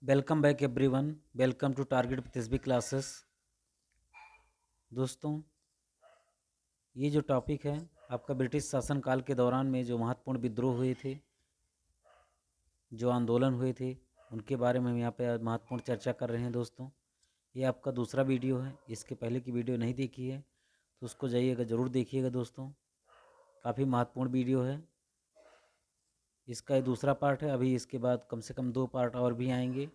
Welcome back everyone. Welcome to target Prithvi classes. दोस्तों, ये जो टॉपिक है आपका ब्रिटिश शासनकाल के दौरान में जो महत्वपूर्ण विद्रोह हुए थे, जो आंदोलन हुए थे, उनके बारे में हम यहाँ पे महत्वपूर्ण चर्चा कर रहे हैं। दोस्तों, ये आपका दूसरा वीडियो है। इसके पहले की वीडियो नहीं देखी है तो उसको जाइएगा, ज़रूर देखिएगा। दोस्तों, काफ़ी महत्वपूर्ण वीडियो है। इसका ये दूसरा पार्ट है। अभी इसके बाद कम से कम 2 पार्ट और भी आएंगे।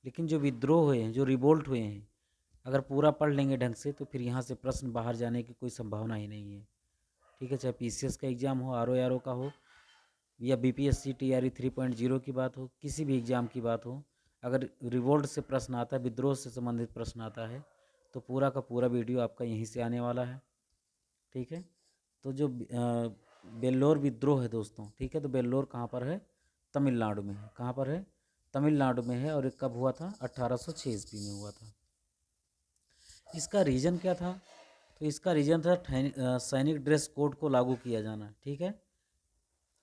लेकिन जो विद्रोह हुए हैं, जो रिवोल्ट हुए हैं, अगर पूरा पढ़ लेंगे ढंग से तो फिर यहाँ से प्रश्न बाहर जाने की कोई संभावना ही नहीं है। ठीक है, चाहे पीसीएस का एग्ज़ाम हो, आरओ का हो, या बीपीएससी टीआरई 3.0 की बात हो, किसी भी एग्ज़ाम की बात हो, अगर रिवोल्ट से प्रश्न आता है, विद्रोह से संबंधित प्रश्न आता है, तो पूरा का पूरा वीडियो आपका यहीं से आने वाला है। ठीक है, तो जो बेल्लोर विद्रोह है दोस्तों, ठीक है, तो बेल्लोर कहाँ पर है? तमिलनाडु में है। कहाँ पर है? तमिलनाडु में है। और ये कब हुआ था? 1806 ईस्वी में हुआ था। इसका रीज़न क्या था? तो इसका रीज़न था सैनिक ड्रेस कोड को लागू किया जाना। ठीक है,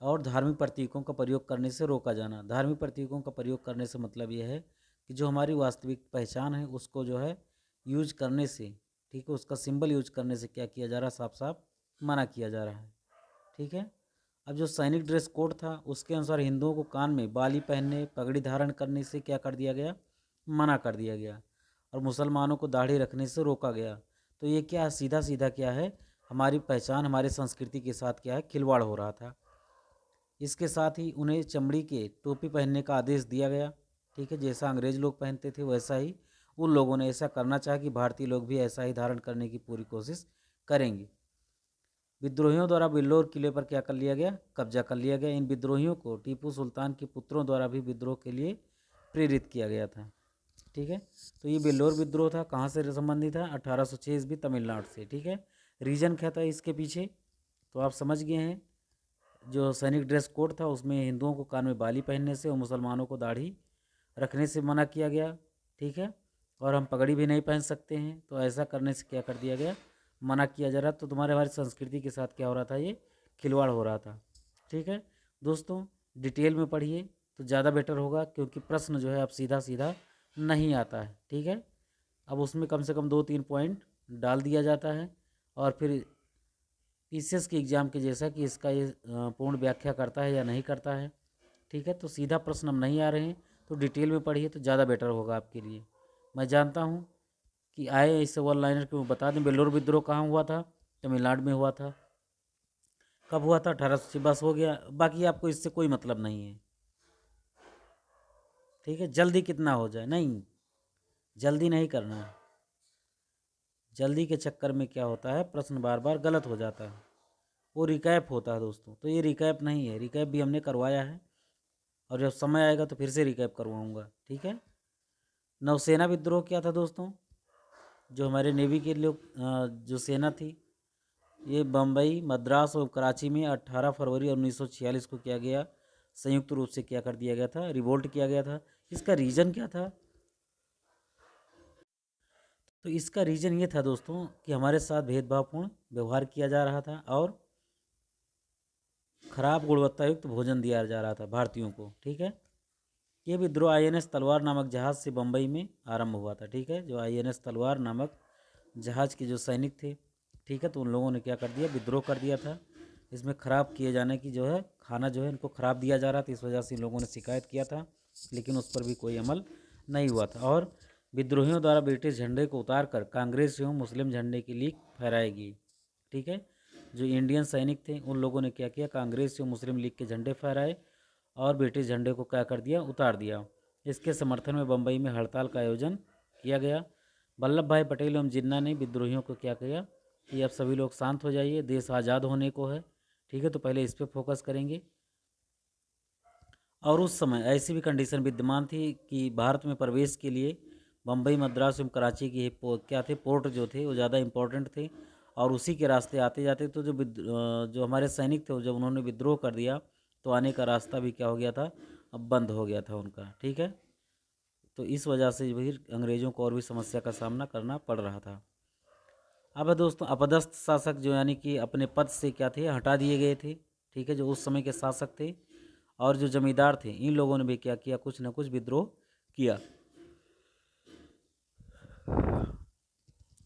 और धार्मिक प्रतीकों का प्रयोग करने से रोका जाना। धार्मिक प्रतीकों का प्रयोग करने से मतलब यह है कि जो हमारी वास्तविक पहचान है उसको जो है यूज करने से, ठीक है, उसका सिंबल यूज करने से क्या किया जा रहा है? साफ साफ मना किया जा रहा है। ठीक है, अब जो सैनिक ड्रेस कोड था उसके अनुसार हिंदुओं को कान में बाली पहनने, पगड़ी धारण करने से क्या कर दिया गया? मना कर दिया गया। और मुसलमानों को दाढ़ी रखने से रोका गया। तो ये क्या सीधा सीधा क्या है? हमारी पहचान, हमारे संस्कृति के साथ क्या है? खिलवाड़ हो रहा था। इसके साथ ही उन्हें चमड़ी के टोपी पहनने का आदेश दिया गया। ठीक है, जैसा अंग्रेज लोग पहनते थे वैसा ही उन लोगों ने ऐसा करना चाहा कि भारतीय लोग भी ऐसा ही धारण करने की पूरी कोशिश करेंगे। विद्रोहियों द्वारा बिल्लोर किले पर क्या कर लिया गया? कब्जा कर लिया गया। इन विद्रोहियों को टीपू सुल्तान के पुत्रों द्वारा भी विद्रोह के लिए प्रेरित किया गया था। ठीक है, तो ये बेल्लोर विद्रोह था। कहाँ से संबंधित था? 1806 ईस्वी, तमिलनाडु से। ठीक है, रीजन क्या था इसके पीछे? तो आप समझ गए हैं। जो सैनिक ड्रेस कोड था उसमें हिंदुओं को कान में बाली पहनने से और मुसलमानों को दाढ़ी रखने से मना किया गया। ठीक है, और हम पगड़ी भी नहीं पहन सकते हैं। तो ऐसा करने से क्या कर दिया गया? मना किया जा रहा। तो तुम्हारे हमारी संस्कृति के साथ क्या हो रहा था? ये खिलवाड़ हो रहा था। ठीक है दोस्तों, डिटेल में पढ़िए तो ज़्यादा बेटर होगा, क्योंकि प्रश्न जो है अब सीधा सीधा नहीं आता है। ठीक है, अब उसमें कम से कम 2-3 पॉइंट डाल दिया जाता है और फिर पीसीएस के एग्ज़ाम के जैसा कि इसका ये पूर्ण व्याख्या करता है या नहीं करता है। ठीक है, तो सीधा प्रश्न हम नहीं आ रहे हैं, तो डिटेल में पढ़िए तो ज़्यादा बेटर होगा आपके लिए। मैं जानता हूँ कि आए इससे वन लाइनर क्यों बता दें। बेल्लोर विद्रोह कहाँ हुआ था? तमिलनाडु में हुआ था। कब हुआ था? 1800। बस हो गया, बाकी आपको इससे कोई मतलब नहीं है। ठीक है, जल्दी कितना हो जाए, नहीं, जल्दी नहीं करना है। जल्दी के चक्कर में क्या होता है? प्रश्न बार बार गलत हो जाता है। वो रिकैप होता है दोस्तों, तो ये रिकैप नहीं है। रिकैप भी हमने करवाया है और जब समय आएगा तो फिर से रिकैप करवाऊंगा। ठीक है, नौसेना विद्रोह क्या था दोस्तों? जो हमारे नेवी के लोग जो सेना थी, ये बम्बई, मद्रास और कराची में 18 फरवरी 1946 को किया गया, संयुक्त रूप से क्या कर दिया गया था? रिवोल्ट किया गया था। इसका रीज़न क्या था? तो इसका रीज़न ये था दोस्तों कि हमारे साथ भेदभावपूर्ण व्यवहार किया जा रहा था और खराब गुणवत्ता युक्त भोजन दिया जा रहा था भारतीयों को। ठीक है, ये विद्रोह आईएनएस तलवार नामक जहाज़ से बम्बई में आरंभ हुआ था। ठीक है, जो आईएनएस तलवार नामक जहाज़ के जो सैनिक थे, ठीक है, तो उन लोगों ने क्या कर दिया? विद्रोह कर दिया था। इसमें ख़राब किए जाने की जो है खाना जो है इनको ख़राब दिया जा रहा था, इस वजह से इन लोगों ने शिकायत किया था, लेकिन उस पर भी कोई अमल नहीं हुआ था। और विद्रोहियों द्वारा ब्रिटिश झंडे को उतार कर कांग्रेस एवं मुस्लिम झंडे की लीक फहराई गई। ठीक है, जो इंडियन सैनिक थे उन लोगों ने क्या किया? कांग्रेस एवं मुस्लिम लीग के झंडे फहराए और ब्रिटिश झंडे को क्या कर दिया? उतार दिया। इसके समर्थन में बम्बई में हड़ताल का आयोजन किया गया। वल्लभ भाई पटेल एवं जिन्ना ने विद्रोहियों को क्या किया कि अब सभी लोग शांत हो जाइए, देश आज़ाद होने को है। ठीक है, तो पहले इस पर फोकस करेंगे। और उस समय ऐसी भी कंडीशन विद्यमान थी कि भारत में प्रवेश के लिए बम्बई, मद्रास एवं कराची की क्या थे? पोर्ट जो थे वो ज़्यादा इंपॉर्टेंट थे और उसी के रास्ते आते जाते तो जो हमारे सैनिक थे जब उन्होंने विद्रोह कर दिया तो आने का रास्ता भी क्या हो गया था? अब बंद हो गया था उनका। ठीक है, तो इस वजह से भी अंग्रेज़ों को और भी समस्या का सामना करना पड़ रहा था। अब दोस्तों, अपदस्थ शासक जो यानी कि अपने पद से क्या थे? हटा दिए गए थे। ठीक है, जो उस समय के शासक थे और जो जमींदार थे, इन लोगों ने भी क्या किया? कुछ न कुछ विद्रोह किया।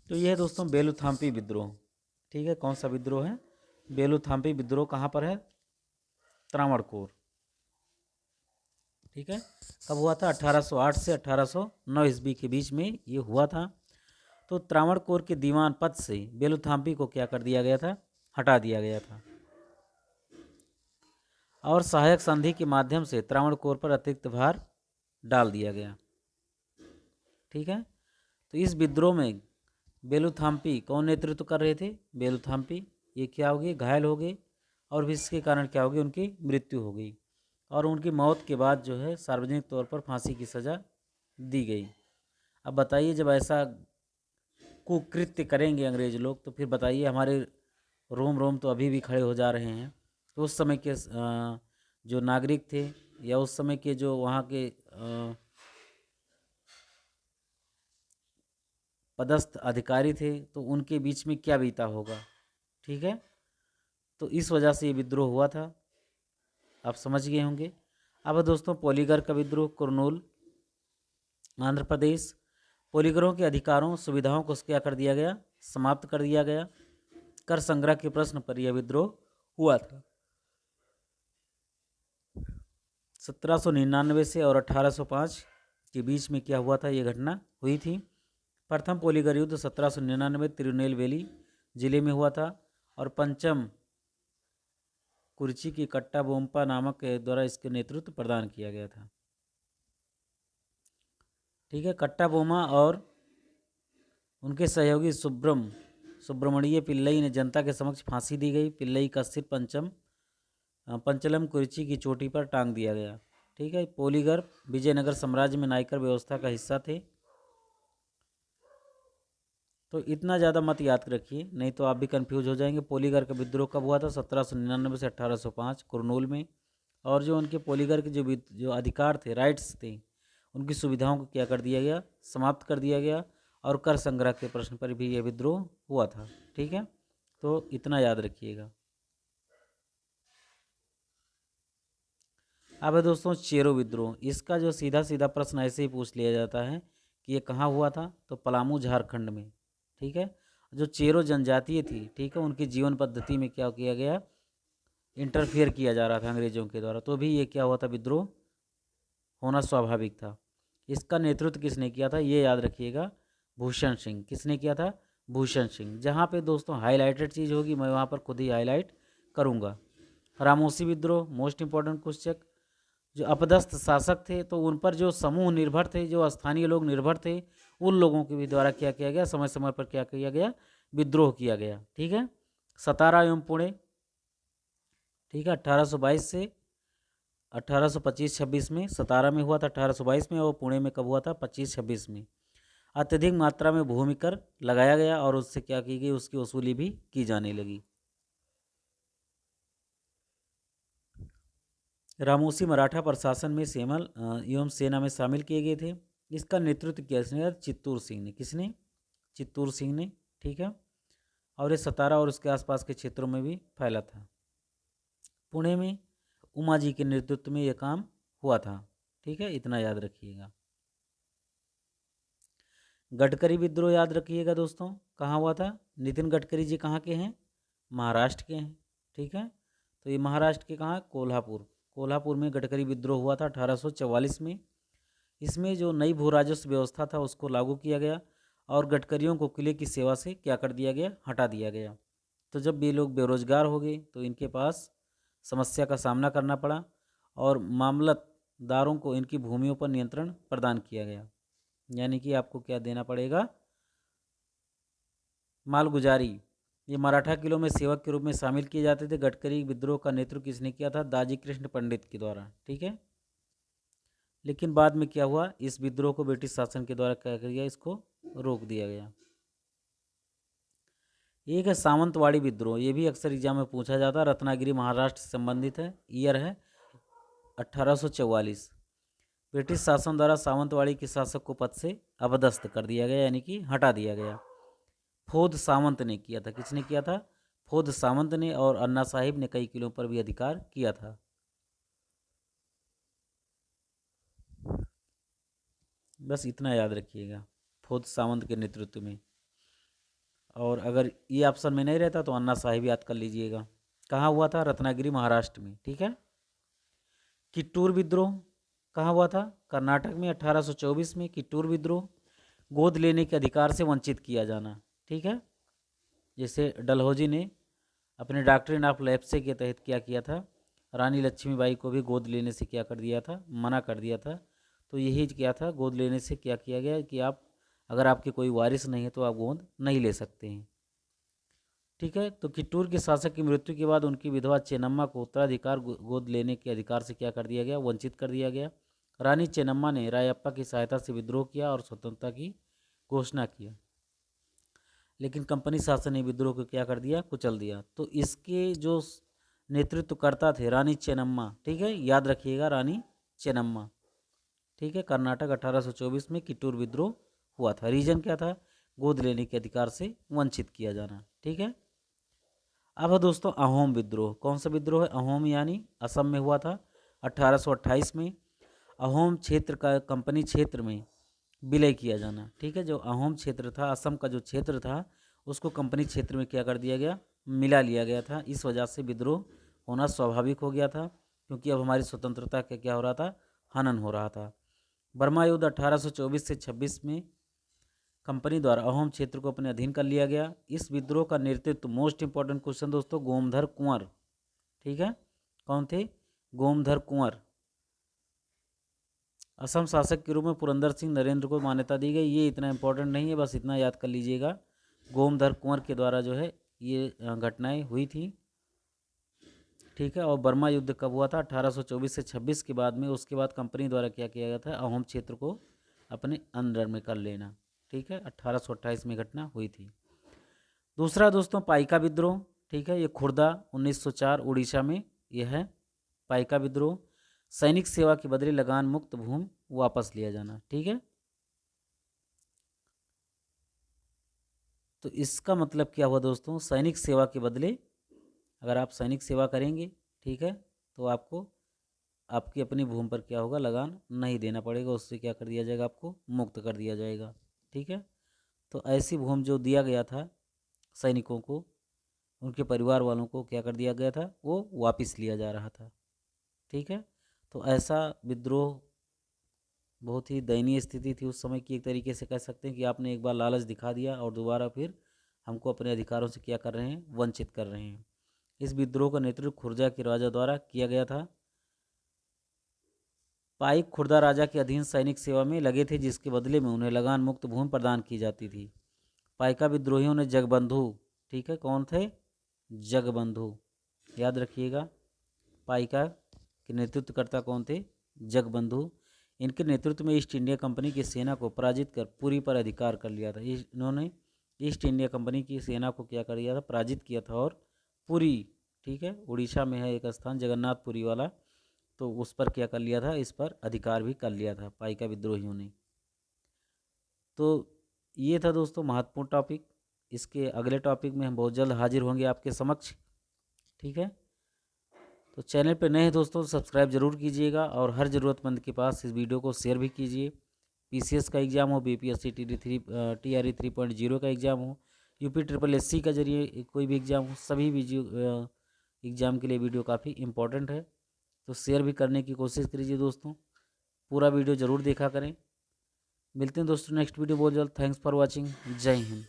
तो ये है दोस्तों बेलूथाम्पी विद्रोह। ठीक है, कौन सा विद्रोह है? बेलूथाम्पी विद्रोह कहाँ पर है? त्रावणकोर। ठीक है, कब हुआ था? 1808 से 1809 ईस्वी के बीच में ये हुआ था। तो त्रावणकोर के दीवान पद से बेलूथाम्पी को क्या कर दिया गया था? हटा दिया गया था, और सहायक संधि के माध्यम से त्रावणकोर पर अतिरिक्त भार डाल दिया गया। ठीक है, तो इस विद्रोह में बेलूथाम्पी कौन नेतृत्व कर रहे थे? बेलूथाम्पी। ये क्या हो गए? घायल हो गए, और भी इसके कारण क्या हो गई? उनकी मृत्यु हो गई, और उनकी मौत के बाद जो है सार्वजनिक तौर पर फांसी की सज़ा दी गई। अब बताइए, जब ऐसा कुकृत्य करेंगे अंग्रेज लोग, तो फिर बताइए हमारे रोम रोम तो अभी भी खड़े हो जा रहे हैं। तो उस समय के जो नागरिक थे, या उस समय के जो वहाँ के पदस्थ अधिकारी थे, तो उनके बीच में क्या बीता होगा। ठीक है, तो इस वजह से ये विद्रोह हुआ था, आप समझ गए होंगे। अब दोस्तों पॉलीगर का विद्रोह, कुरनूल, आंध्र प्रदेश। पॉलीगरों के अधिकारों सुविधाओं को क्या कर दिया गया? समाप्त कर दिया गया। कर संग्रह के प्रश्न पर यह विद्रोह हुआ था। 1799 से और 1805 के बीच में क्या हुआ था? ये घटना हुई थी। प्रथम पॉलीगर युद्ध 1799 तिरुनेलवेली जिले में हुआ था, और पंचम कुर्ची की कट्टा बोम्पा नामक के द्वारा इसके नेतृत्व प्रदान किया गया था। ठीक है, कट्टा बोमा और उनके सहयोगी सुब्रमण्य पिल्लई ने जनता के समक्ष फांसी दी गई। पिल्लई का सिर पंचलम कुर्ची की चोटी पर टांग दिया गया। ठीक है, पॉलीगर विजयनगर साम्राज्य में नायकर व्यवस्था का हिस्सा थे। तो इतना ज़्यादा मत याद रखिए, नहीं तो आप भी कंफ्यूज हो जाएंगे। पॉलीगर का विद्रोह कब हुआ था? 1799 से 1805 कुरनूल में। और जो उनके पॉलीगर के जो अधिकार थे, राइट्स थे, उनकी सुविधाओं को क्या कर दिया गया? समाप्त कर दिया गया। और कर संग्रह के प्रश्न पर भी यह विद्रोह हुआ था। ठीक है, तो इतना याद रखिएगा। अब है दोस्तों चेरो विद्रोह। इसका जो सीधा सीधा प्रश्न ऐसे ही पूछ लिया जाता है कि ये कहाँ हुआ था? तो पलामू झारखंड में। ठीक है, जो चेरो जनजातीय थी, ठीक है, उनकी जीवन पद्धति में क्या किया गया? इंटरफियर किया जा रहा था अंग्रेजों के द्वारा, तो भी ये क्या हुआ था? विद्रोह होना स्वाभाविक था। इसका नेतृत्व किसने किया था? ये याद रखिएगा, भूषण सिंह। किसने किया था? भूषण सिंह। जहाँ पे दोस्तों हाईलाइटेड चीज़ होगी मैं वहाँ पर खुद ही हाईलाइट करूँगा। रामोसी विद्रोह, मोस्ट इंपॉर्टेंट क्वेश्चन। जो अपदस्थ शासक थे, तो उन पर जो समूह निर्भर थे, जो स्थानीय लोग निर्भर थे, उन लोगों के भी द्वारा क्या किया गया? समय समय पर क्या किया गया? विद्रोह किया गया। ठीक है, सतारा एवं पुणे। ठीक है, 1822 से 1825-26 में सतारा में हुआ था, 1822 में, और पुणे में कब हुआ था? 25-26 में। अत्यधिक मात्रा में भूमि कर लगाया गया, और उससे क्या की गई? उसकी वसूली भी की जाने लगी। रामोसी मराठा प्रशासन में सेमल एवं सेना में शामिल किए गए थे। इसका नेतृत्व किसने किया? चित्तूर सिंह ने। किसने? चित्तूर सिंह ने। ठीक है, और ये सतारा और उसके आसपास के क्षेत्रों में भी फैला था। पुणे में उमा जी के नेतृत्व में यह काम हुआ था। ठीक है, इतना याद रखिएगा। गडकरी विद्रोह याद रखिएगा दोस्तों, कहाँ हुआ था? नितिन गडकरी जी कहाँ के हैं? महाराष्ट्र के हैं। ठीक है, तो ये महाराष्ट्र के कहाँ? कोल्हापुर। कोल्हापुर में गडकरी विद्रोह हुआ था 1844 में। इसमें जो नई भू राजस्व व्यवस्था था उसको लागू किया गया, और गडकरियों को किले की सेवा से क्या कर दिया गया? हटा दिया गया। तो जब ये लोग बेरोजगार हो गए, तो इनके पास समस्या का सामना करना पड़ा, और मामलतदारों को इनकी भूमियों पर नियंत्रण प्रदान किया गया। यानी कि आपको क्या देना पड़ेगा? मालगुजारी। ये मराठा किलों में सेवक के रूप में शामिल किए जाते थे। गडकरी विद्रोह का नेतृत्व किसने किया था? दाजी कृष्ण पंडित के द्वारा। ठीक है, लेकिन बाद में क्या हुआ? इस विद्रोह को ब्रिटिश शासन के द्वारा क्या किया गया? इसको रोक दिया गया। एक है सावंतवाड़ी विद्रोह, ये भी अक्सर एग्जाम में पूछा जाता है, रत्नागिरी महाराष्ट्र से संबंधित है। ईयर है 1844। ब्रिटिश शासन द्वारा सावंतवाड़ी के शासक को पद से अपदस्थ कर दिया गया, यानी कि हटा दिया गया। फोद सावंत ने किया था। किसने किया था? फोद सावंत ने, और अन्ना साहिब ने कई किलों पर भी अधिकार किया था। बस इतना याद रखिएगा, फोद सावंत के नेतृत्व में। और अगर ये ऑप्शन में नहीं रहता तो अन्ना साहिब याद कर लीजिएगा। कहाँ हुआ था? रत्नागिरी महाराष्ट्र में। ठीक है। किट्टूर विद्रोह कहाँ हुआ था? कर्नाटक में 1824 में किट्टूर विद्रोह। गोद लेने के अधिकार से वंचित किया जाना। ठीक है। जैसे डलहौजी ने अपने डॉक्ट्रिन ऑफ लेप्से के तहत क्या किया था? रानी लक्ष्मीबाई को भी गोद लेने से क्या कर दिया था? मना कर दिया था। तो यही क्या था? गोद लेने से क्या किया गया कि आप, अगर आपके कोई वारिस नहीं है तो आप गोद नहीं ले सकते हैं। ठीक है। तो किट्टूर के शासक की मृत्यु के बाद उनकी विधवा चेन्नम्मा को उत्तराधिकार गोद लेने के अधिकार से क्या कर दिया गया? वंचित कर दिया गया। रानी चेन्नम्मा ने रायप्पा की सहायता से विद्रोह किया और स्वतंत्रता की घोषणा किया, लेकिन कंपनी शासन ने विद्रोह को क्या कर दिया? कुचल दिया। तो इसके जो नेतृत्व करता थे रानी चेन्नम्मा। ठीक है, याद रखिएगा, रानी चेन्नम्मा। ठीक है। कर्नाटक 1824 में किट्टूर विद्रोह हुआ था। रीजन क्या था? गोद लेने के अधिकार से वंचित किया जाना। ठीक है। अब है दोस्तों अहोम विद्रोह। कौन सा विद्रोह है? अहोम यानी असम में हुआ था 1828 में। अहोम क्षेत्र का कंपनी क्षेत्र में विलय किया जाना। ठीक है। जो अहोम क्षेत्र था, असम का जो क्षेत्र था, उसको कंपनी क्षेत्र में क्या कर दिया गया? मिला लिया गया था। इस वजह से विद्रोह होना स्वाभाविक हो गया था, क्योंकि अब हमारी स्वतंत्रता का क्या हो रहा था? हनन हो रहा था। बर्मा युद्ध 1824 से 26 में कंपनी द्वारा अहोम क्षेत्र को अपने अधीन कर लिया गया। इस विद्रोह का नेतृत्व, मोस्ट इंपॉर्टेंट क्वेश्चन दोस्तों, गोमधर कुंवर। ठीक है। कौन थे? गोमधर कुंवर। असम शासक के रूप में पुरंदर सिंह नरेंद्र को मान्यता दी गई। ये इतना इंपॉर्टेंट नहीं है, बस इतना याद कर लीजिएगा। गोमधर कुंवर के द्वारा जो है ये घटनाएं हुई थी। ठीक है। और बर्मा युद्ध कब हुआ था? 1824 से 26 के बाद में। उसके बाद कंपनी द्वारा क्या किया गया था? अहोम क्षेत्र को अपने अंडर में कर लेना। ठीक है। 1828 में घटना हुई थी। दूसरा दोस्तों पाइका विद्रोह। ठीक है। ये खुर्दा 1904 उड़ीसा में यह है पाइका विद्रोह। सैनिक सेवा के बदले लगान मुक्त भूमि वापस लिया जाना। ठीक है। तो इसका मतलब क्या हुआ दोस्तों? सैनिक सेवा के बदले, अगर आप सैनिक सेवा करेंगे, ठीक है, तो आपको आपकी अपनी भूमि पर क्या होगा? लगान नहीं देना पड़ेगा। उससे क्या कर दिया जाएगा? आपको मुक्त कर दिया जाएगा। ठीक है। तो ऐसी भूमि जो दिया गया था सैनिकों को, उनके परिवार वालों को क्या कर दिया गया था? वो वापस लिया जा रहा था। ठीक है। तो ऐसा विद्रोह बहुत ही दयनीय स्थिति थी उस समय की। एक तरीके से कह सकते हैं कि आपने एक बार लालच दिखा दिया और दोबारा फिर हमको अपने अधिकारों से क्या कर रहे हैं? वंचित कर रहे हैं। इस विद्रोह का नेतृत्व खुर्जा के राजा द्वारा किया गया था। पाइक खुर्दा राजा के अधीन सैनिक सेवा में लगे थे, जिसके बदले में उन्हें लगान मुक्त भूमि प्रदान की जाती थी। पाइका विद्रोहियों ने जगबंधु, ठीक है, कौन थे? जगबंधु, याद रखिएगा। पाइका के नेतृत्वकर्ता कौन थे? जगबंधु। इनके नेतृत्व में ईस्ट इंडिया कंपनी की सेना को पराजित कर पुरी पर अधिकार कर लिया था। इन्होंने ईस्ट इंडिया कंपनी की सेना को क्या कर दिया था? पराजित किया था। और पुरी, ठीक है, उड़ीसा में है एक स्थान जगन्नाथपुरी वाला, तो उस पर क्या कर लिया था? इस पर अधिकार भी कर लिया था पाइका विद्रोहियों ने। तो ये था दोस्तों महत्वपूर्ण टॉपिक। इसके अगले टॉपिक में हम बहुत जल्द हाजिर होंगे आपके समक्ष। ठीक है। तो चैनल पे नए हैं दोस्तों, सब्सक्राइब जरूर कीजिएगा और हर ज़रूरतमंद के पास इस वीडियो को शेयर भी कीजिए। पीसीएस का एग्ज़ाम हो, बीपीएससी TRE 3.0 का एग्ज़ाम हो, UPSSC का जरिए कोई भी एग्ज़ाम हो, सभी एग्ज़ाम के लिए वीडियो काफ़ी इम्पोर्टेंट है। तो शेयर भी करने की कोशिश कीजिए दोस्तों। पूरा वीडियो ज़रूर देखा करें। मिलते हैं दोस्तों नेक्स्ट वीडियो बहुत जल्द। Thanks for watching. जय हिंद।